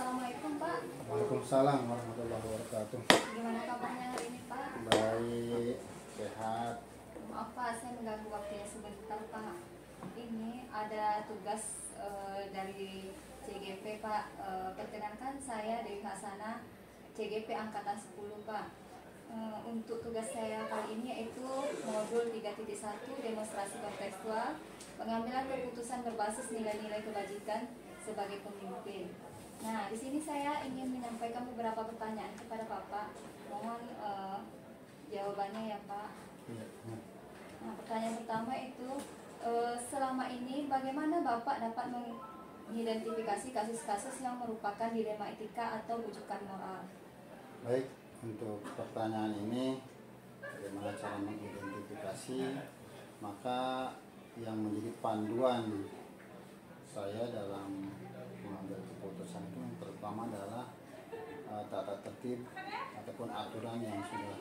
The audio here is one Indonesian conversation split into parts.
Assalamualaikum Pak. Waalaikumsalam warahmatullahi wabarakatuh. Gimana kabarnya hari ini Pak? Baik, sehat. Maaf Pak, saya mengganggu waktunya sebentar Pak. Ini ada tugas dari CGP Pak. Perkenalkan saya Dewi Hasanah, CGP Angkatan 10 Pak. Untuk tugas saya kali ini yaitu modul 3.1 demonstrasi kontekstual, pengambilan keputusan berbasis nilai-nilai kebajikan sebagai pemimpin. Nah, di sini saya ingin menyampaikan beberapa pertanyaan kepada Bapak. Mohon jawabannya ya Pak. Nah, pertanyaan pertama itu, selama ini bagaimana Bapak dapat mengidentifikasi kasus-kasus yang merupakan dilema etika atau bujukan moral? Baik, untuk pertanyaan ini bagaimana cara mengidentifikasi, maka yang menjadi panduan saya dalam mengambil keputusan itu yang pertama adalah tata tertib ataupun aturan yang sudah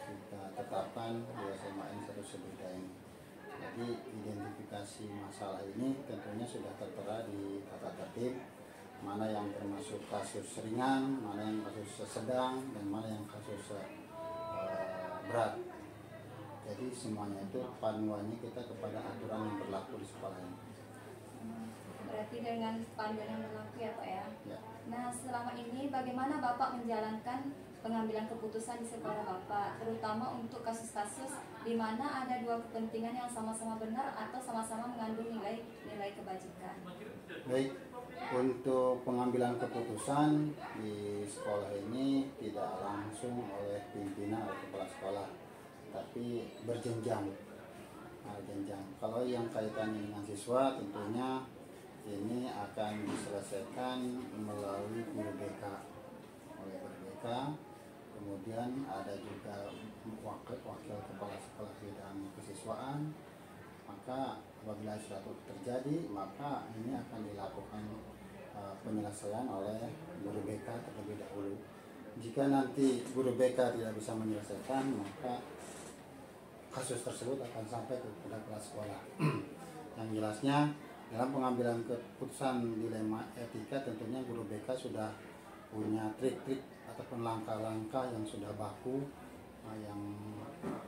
kita tetapkan di SMAN 1 Sebida ini. Jadi identifikasi masalah ini tentunya sudah tertera di tata tertib, mana yang termasuk kasus ringan, mana yang kasus sedang, dan mana yang kasus berat. Jadi semuanya itu panduannya kita kepada aturan yang berlaku di sekolah ini. Berarti dengan panduan yang berlaku ya Pak ya? Ya. Nah, selama ini bagaimana Bapak menjalankan pengambilan keputusan di sekolah Bapak, terutama untuk kasus-kasus di mana ada dua kepentingan yang sama-sama benar atau sama-sama mengandung nilai kebajikan? Baik, untuk pengambilan keputusan di sekolah ini tidak langsung oleh pimpinan atau kepala sekolah, tapi berjenjang. Jenjang. Kalau yang kaitannya dengan siswa tentunya ini akan diselesaikan melalui guru BK, oleh guru BK. Kemudian ada juga wakil kepala sekolah bidang kesiswaan. Maka apabila suatu terjadi, maka ini akan dilakukan penyelesaian oleh guru BK terlebih dahulu. Jika nanti guru BK tidak bisa menyelesaikan, maka kasus tersebut akan sampai kepada kepala sekolah. Yang jelasnya dalam pengambilan keputusan dilema etika tentunya guru BK sudah punya trik-trik ataupun langkah-langkah yang sudah baku, yang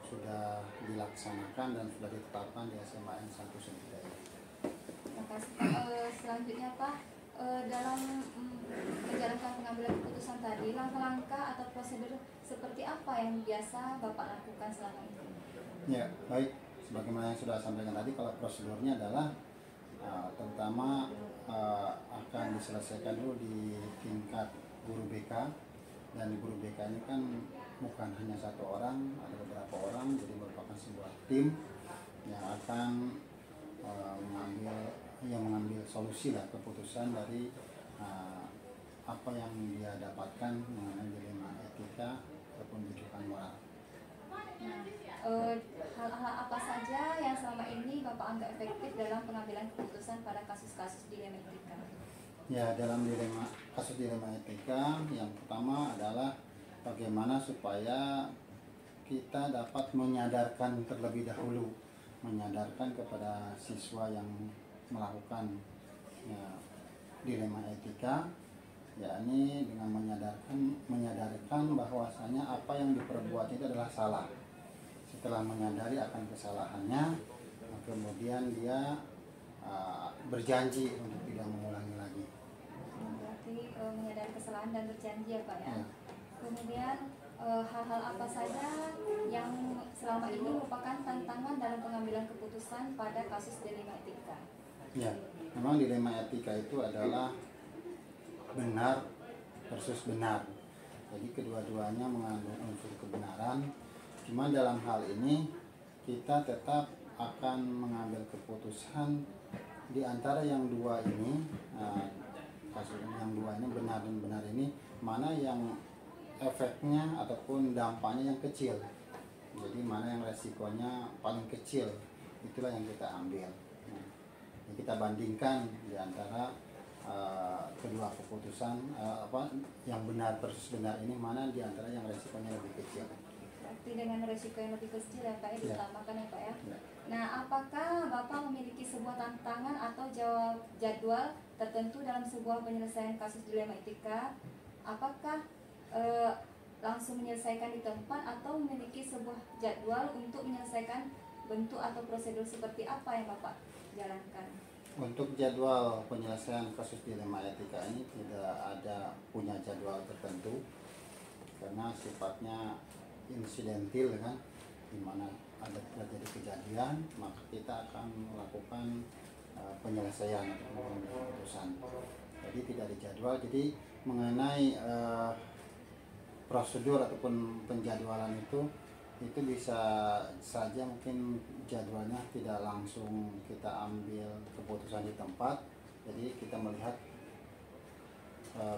sudah dilaksanakan dan sudah ditetapkan di SMAN 1 Sebida. Terima kasih Pak. Selanjutnya Pak, dalam menjalankan pengambilan keputusan tadi, langkah-langkah atau prosedur seperti apa yang biasa Bapak lakukan selama ini? Ya, baik. Sebagaimana yang sudah sampaikan tadi, kalau prosedurnya adalah terutama akan diselesaikan dulu di tingkat guru BK, dan di guru BK ini kan bukan hanya satu orang, ada beberapa orang, jadi merupakan sebuah tim yang akan mengambil solusi lah, keputusan dari apa yang dia dapatkan mengenai dilema etika ataupun bujukan moral. Hal-hal apa saja yang selama ini Bapak anggap efektif dalam pengambilan keputusan pada kasus-kasus dilema etika? Ya, dalam kasus dilema etika yang pertama adalah bagaimana supaya kita dapat menyadarkan terlebih dahulu, menyadarkan kepada siswa yang melakukan dilema etika, yakni dengan menyadarkan bahwasanya apa yang diperbuat itu adalah salah. Setelah menyadari akan kesalahannya, kemudian dia berjanji untuk tidak mengulangi lagi. Berarti menyadari kesalahan dan berjanji ya Pak ya. Ya. Kemudian hal-hal apa saja yang selama ini merupakan tantangan dalam pengambilan keputusan pada kasus dilema etika? Ya, memang dilema etika itu adalah benar versus benar. Jadi kedua-duanya mengandung unsur kebenaran. Cuma dalam hal ini kita tetap akan mengambil keputusan di antara yang dua ini, kasus yang dua ini benar dan benar ini, mana yang efeknya ataupun dampaknya yang kecil. Jadi mana yang resikonya paling kecil, itulah yang kita ambil. Kita bandingkan di antara kedua keputusan yang benar versus benar ini, mana di antara yang resikonya lebih kecil. Berarti dengan resiko yang lebih kecil ya Pak ya, Ya. diutamakan ya Pak ya. Ya. Nah, apakah Bapak memiliki sebuah tantangan atau jadwal tertentu dalam sebuah penyelesaian kasus dilema etika? Apakah langsung menyelesaikan di tempat atau memiliki sebuah jadwal untuk menyelesaikan bentuk atau prosedur seperti apa yang Bapak jalankan? Untuk jadwal penyelesaian kasus dilema etika ini tidak ada punya jadwal tertentu karena sifatnya insidentil kan, di mana ada terjadi kejadian maka kita akan melakukan penyelesaian atau pengambilan keputusan. Jadi tidak dijadwal. Jadi mengenai prosedur ataupun penjadwalan itu bisa saja mungkin jadwalnya tidak langsung kita ambil keputusan di tempat. Jadi kita melihat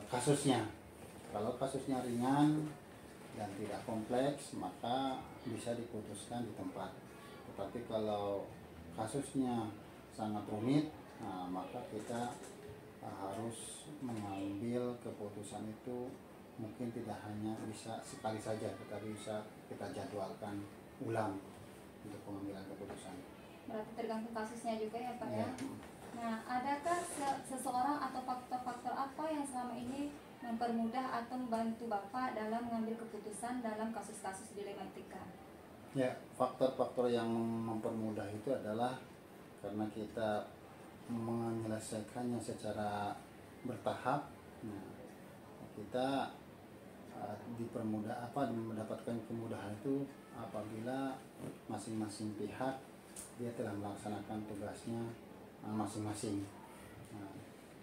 kasusnya. Kalau kasusnya ringan dan tidak kompleks maka bisa diputuskan di tempat. Tetapi kalau kasusnya sangat rumit, maka kita harus mengambil keputusan itu mungkin tidak hanya bisa sekali saja, tetapi bisa kita jadwalkan ulang untuk pengambilan keputusan. Berarti tergantung kasusnya juga ya Pak ya. Ya. Nah, adakah seseorang atau faktor-faktor apa yang selama ini mempermudah atau membantu Bapak dalam mengambil keputusan dalam kasus-kasus dilema etika? Ya, faktor-faktor yang mempermudah itu adalah karena kita menyelesaikannya secara bertahap. Nah, kita mendapatkan kemudahan itu apabila masing-masing pihak dia telah melaksanakan tugasnya masing-masing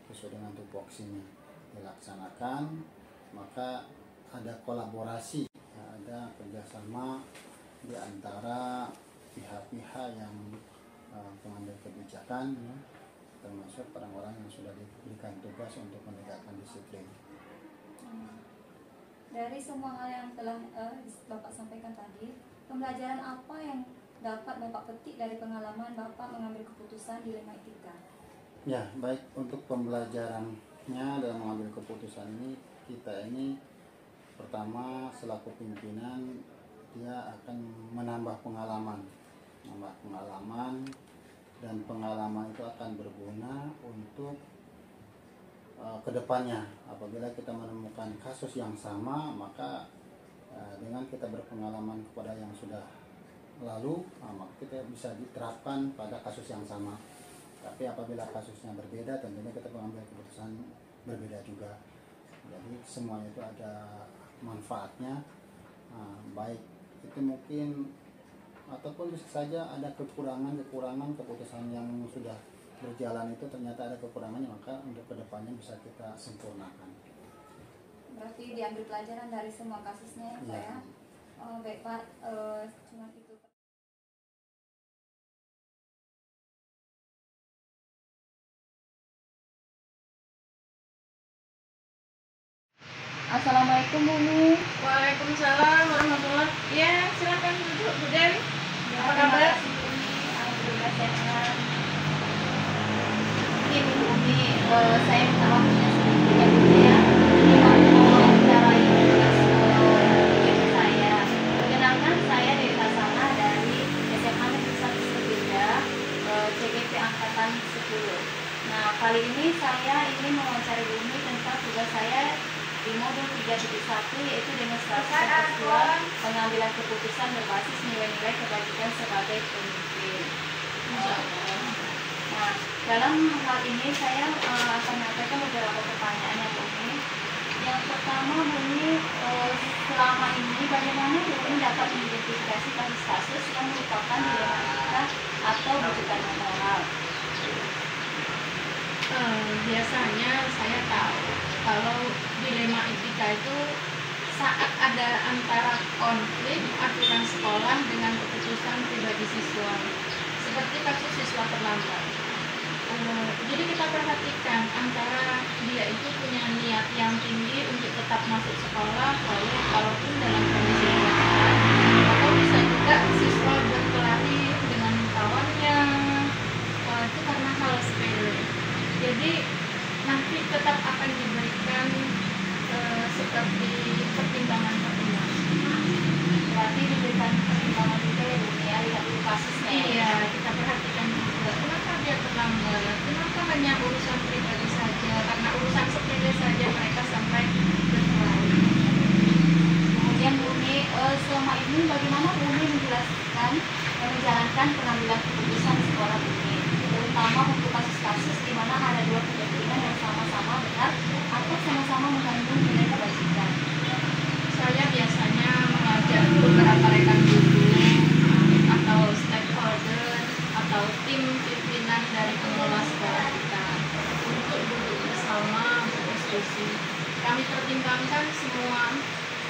sesuai dengan tupoksinya dilaksanakan, maka ada kolaborasi, ada kerjasama di antara pihak-pihak yang pengambil kebijakan, termasuk orang-orang yang sudah diberikan tugas untuk menegakkan disiplin. Dari semua hal yang telah Bapak sampaikan tadi, pembelajaran apa yang dapat Bapak petik dari pengalaman Bapak mengambil keputusan dilema etika? Ya, baik, untuk pembelajarannya dalam mengambil keputusan ini, kita ini pertama selaku pimpinan dia akan menambah pengalaman, dan pengalaman itu akan berguna untuk kedepannya. Apabila kita menemukan kasus yang sama, maka dengan kita berpengalaman kepada yang sudah lalu, maka kita bisa diterapkan pada kasus yang sama. Tapi apabila kasusnya berbeda, tentunya kita mengambil keputusan berbeda juga. Jadi semuanya itu ada manfaatnya, baik itu mungkin ataupun bisa saja ada kekurangan keputusan yang sudah berjalan itu ternyata ada kekurangannya, maka untuk kedepannya bisa kita sempurnakan. Berarti diambil pelajaran dari semua kasusnya ya Pak ya? Oh, baik Pak, cuma itu. Assalamualaikum Bu Mi. Waalaikumsalam warahmatullahi. Ya, silakan duduk Bu Dewi. Apa kabar? Alhamdulillah sehat. Ini Bu Mi, saya minta waktunya sedikit ya Bu ya. Ini mau wawancara tugas ibu saya. Perkenalkan, saya Dewi Hasanah dari SMA Negeri 1 Serbeda, CGP Angkatan 10. Nah, kali ini saya ingin mewawancari Bu Mi tentang tugas saya di modul 3.1, yaitu demonstrasi kontekstual pengambilan keputusan berbasis nilai-nilai kebajikan sebagai pemimpin. Nah, dalam hal ini saya akan menyampaikan beberapa pertanyaan yang ini. Yang pertama, bunyi selama ini bagaimana bunyi dapat mengidentifikasi kasus-kasus yang merupakan dilema etika atau rujukan moral? Biasanya saya tahu kalau dilema etika itu saat ada antara konflik aturan sekolah dengan keputusan pribadi siswa, seperti kasus siswa terlambat. Jadi kita perhatikan antara dia itu punya niat yang tinggi untuk tetap masuk sekolah, lalu kalaupun dalam kondisi kebakaran, atau bisa juga siswa berkelahi dengan kawannya, itu karena hal sepele. Jadi nanti tetap akan diberikan seperti pertimbangan-pertimbangan. Berarti menjalankan pengambilan keputusan di sekolah ini, terutama untuk kasus-kasus di mana ada dua kepentingan yang sama-sama benar atau sama-sama mengandung nilai kebajikan. Saya biasanya mengajak beberapa rekan guru atau stakeholder atau tim pimpinan dari pengelola sekolah kita untuk duduk bersama berdiskusi. Kami pertimbangkan semua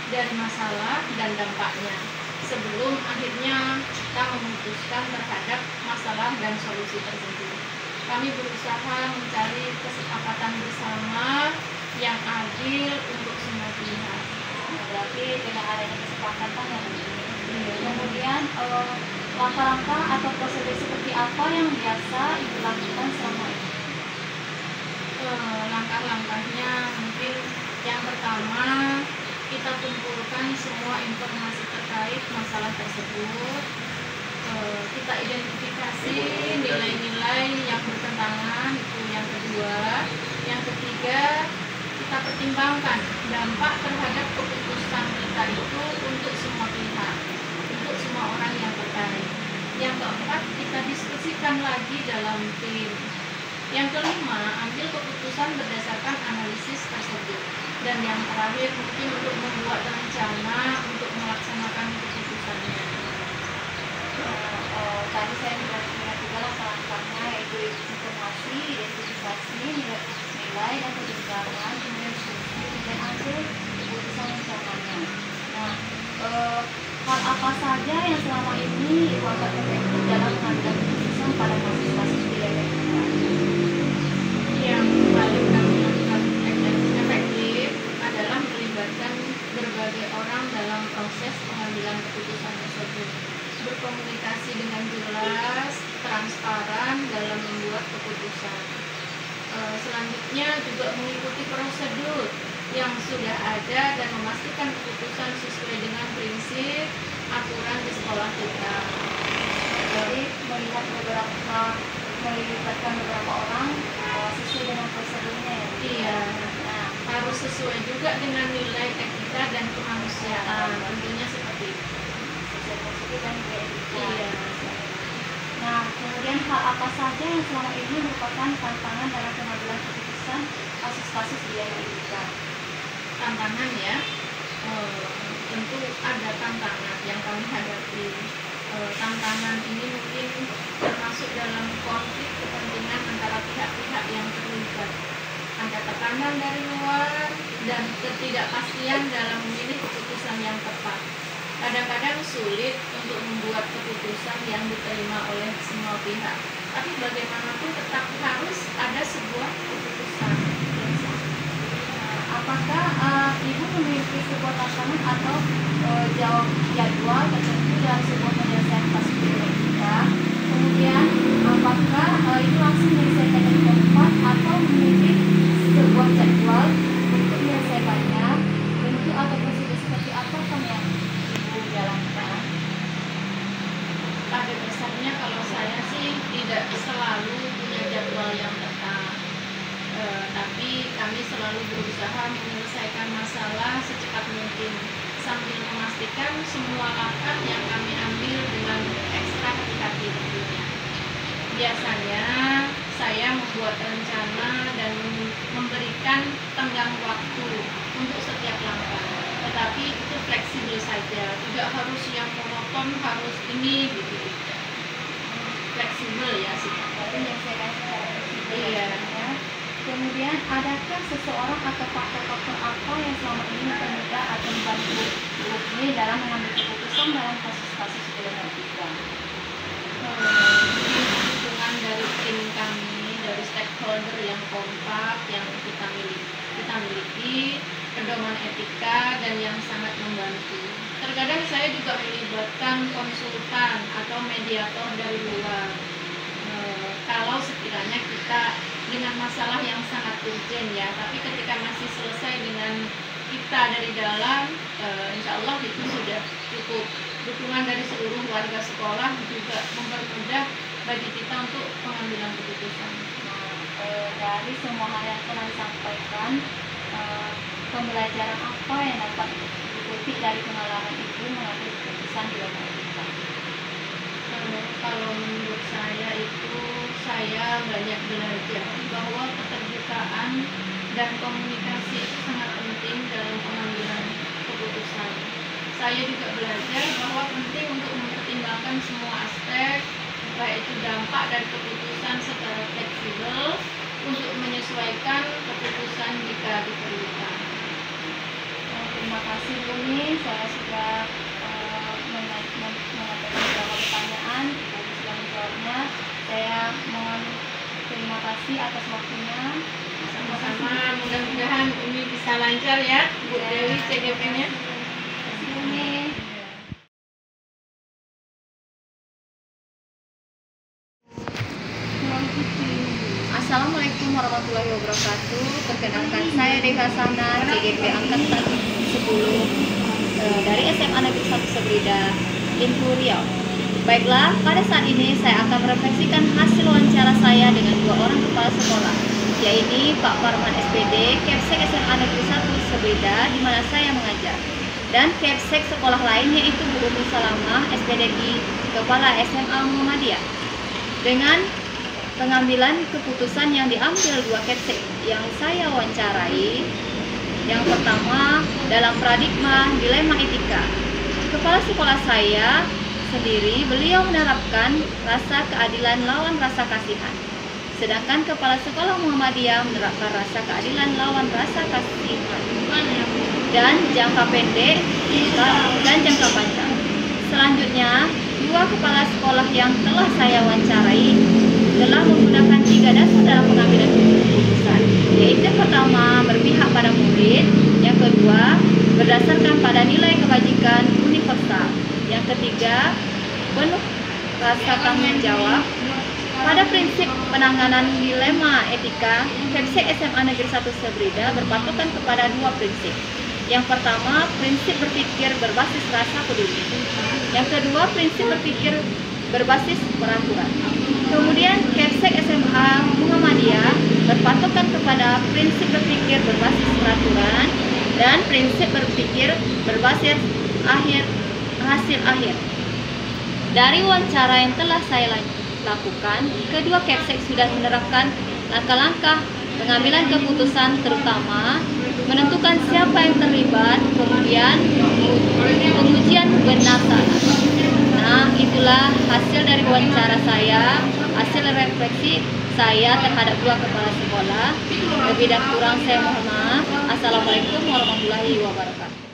dari masalah dan dampaknya sebelum akhirnya kita memutuskan terhadap masalah dan solusi tersebut. Kami berusaha mencari kesepakatan bersama yang adil untuk semua pihak. Berarti dengan adanya kesepakatan yang begini. Kemudian langkah-langkah atau prosedur seperti apa yang biasa Ibu lakukan selama ini? Langkah-langkahnya mungkin yang pertama, kita kumpulkan semua informasi terkait masalah tersebut. Kita identifikasi nilai-nilai yang bertentangan, itu yang kedua. Yang ketiga, kita pertimbangkan dampak terhadap keputusan kita itu untuk semua pihak, untuk semua orang yang terkait. Yang keempat, kita diskusikan lagi dalam tim. Yang kelima, ambil keputusan berdasarkan analisis tersebut. Dan yang terakhir, mungkin untuk membuat rencana untuk melaksanakan keputusannya. Tadi saya ingat juga langkah-langkahnya, yaitu informasi, identifikasi, nilai dan pertimbangan, kemudian diskusi dan ambil keputusan rencananya. Nah, hal apa saja yang selama ini Ibu anggap efektif dalam mengambil keputusan pada kasus-kasus di daerah kita? Yang paling kami anggap efektif adalah melibatkan berbagai orang dalam proses pengambilan keputusan tersebut, berkomunikasi dengan jelas, transparan dalam membuat keputusan. Selanjutnya juga mengikuti prosedur yang sudah ada dan memastikan keputusan sesuai dengan prinsip aturan di sekolah kita. Jadi melibatkan beberapa orang sesuai dengan prosedurnya ya. Iya, Nah, harus sesuai juga dengan nilai etika dan kemanusiaan, tentunya seperti itu. sesuai prosedur dan juga etika. Iya. Nah, kemudian hal apa saja yang selama ini merupakan tantangan dalam pengambilan keputusan kasus-kasus di daerah kita? Tantangan ya, tentu ada tantangan yang kami hadapi. Tantangan ini mungkin termasuk dalam konflik kepentingan antara pihak-pihak yang terlibat. Ada tekanan dari luar dan ketidakpastian dalam memilih keputusan yang tepat. Kadang-kadang sulit untuk membuat keputusan yang diterima oleh semua pihak. Tapi bagaimanapun tetap harus ada sebuah keputusan yang sah. Apakah Ibu memiliki sebuah tantangan atau jadwal tertentu dalam sebuah penyelesaian kasus di daerah kita? Kemudian, apakah itu langsung menyelesaikan dari tempat atau memiliki sebuah jadwal untuk menyelesaikannya? Bentuk atau prosedur seperti apa yang Ibu jalankan? Pada dasarnya kalau saya sih tidak selalu punya jadwal yang tetap, tapi kami selalu berusaha menyelesaikan masalah secepat mungkin sambil memastikan semua langkah yang kami ambil dengan ekstra hati-hati tentunya. Biasanya saya membuat rencana dan memberikan tenggang waktu untuk setiap langkah, tetapi itu fleksibel saja, tidak harus yang monoton, harus ini gitu. Fleksibel ya sih. Tapi menyelesaikan secara fleksibel. Iya. Ya. Kemudian, adakah seseorang atau faktor-faktor apa yang selama ini mempermudah atau membantu Ibu ini dalam mengambil keputusan dalam kasus-kasus di daerah kita? Dukungan dari tim kami, dari stakeholder yang kompak yang kita miliki, pedoman etika dan yang sangat membantu. Terkadang saya juga melibatkan konsultan atau mediator dari luar. Kalau sekiranya kita dengan masalah yang sangat urgent ya, tapi ketika masih selesai dengan kita dari dalam, insya Allah itu sudah cukup. Dukungan dari seluruh warga sekolah juga mempermudah bagi kita untuk pengambilan keputusan. Dari semua hal yang telah disampaikan, pembelajaran apa yang dapat dipetik dari pengalaman Ibu mengambil keputusan di dalam kita? belajar bahwa keterbukaan dan komunikasi itu sangat penting dalam pengambilan keputusan. Saya juga belajar bahwa penting untuk mempertimbangkan semua aspek, baik itu dampak dan keputusan secara fleksibel untuk menyesuaikan keputusan jika diperlukan. Terima kasih Bumi, saya sudah mengajukan beberapa pertanyaan, Ibu sudah menjawabnya. Saya mohon terima kasih atas waktunya. Sama-sama, mudah-mudahan ini bisa lancar ya, Bu Dewi CGP-nya. Terima kasih Bumi. Assalamualaikum warahmatullahi wabarakatuh. Perkenalkan, saya Dewi Hasana, CGP Angkatan 10 dari SMA Negeri 1 Sebrida, Lintu Riau. Baiklah, pada saat ini saya akan merefleksikan hasil wawancara saya dengan dua orang kepala sekolah, yaitu Pak Parman SPD, Kepsek SMA Negeri 1 Sebrida, di mana saya mengajar, dan Kepsek sekolah lain yaitu Bu Ummu Salamah SPDI, Kepala SMA Muhammadiyah. Dengan pengambilan keputusan yang diambil dua Kepsek yang saya wawancarai, yang pertama dalam paradigma dilema etika. Kepala sekolah saya sendiri, beliau menerapkan rasa keadilan lawan rasa kasihan. Sedangkan kepala sekolah Muhammadiyah menerapkan rasa keadilan lawan rasa kasihan. Dan jangka pendek dan jangka panjang. Selanjutnya, dua kepala sekolah yang telah saya wawancarai telah menggunakan 3 dasar dalam pengambilan keputusan, yaitu pertama berpihak pada murid, yang kedua berdasarkan pada nilai kebajikan universal, yang ketiga penuh rasa tanggung jawab. Pada prinsip penanganan dilema etika, Kepsek SMA Negeri 1 Sebrida berpatokan kepada dua prinsip. Yang pertama, prinsip berpikir berbasis rasa peduli. Yang kedua, prinsip berpikir berbasis peraturan. Kemudian Kepsek SMA Muhammadiyah berpatokan kepada prinsip berpikir berbasis peraturan dan prinsip berpikir berbasis hasil akhir. Dari wawancara yang telah saya lakukan, kedua Kepsek sudah menerapkan langkah-langkah pengambilan keputusan, terutama menentukan siapa yang terlibat, kemudian pengujian benar salah. Nah, itulah hasil dari wawancara saya, hasil refleksi saya terhadap dua kepala sekolah. Lebih dan kurang saya mohon maaf. Assalamualaikum warahmatullahi wabarakatuh.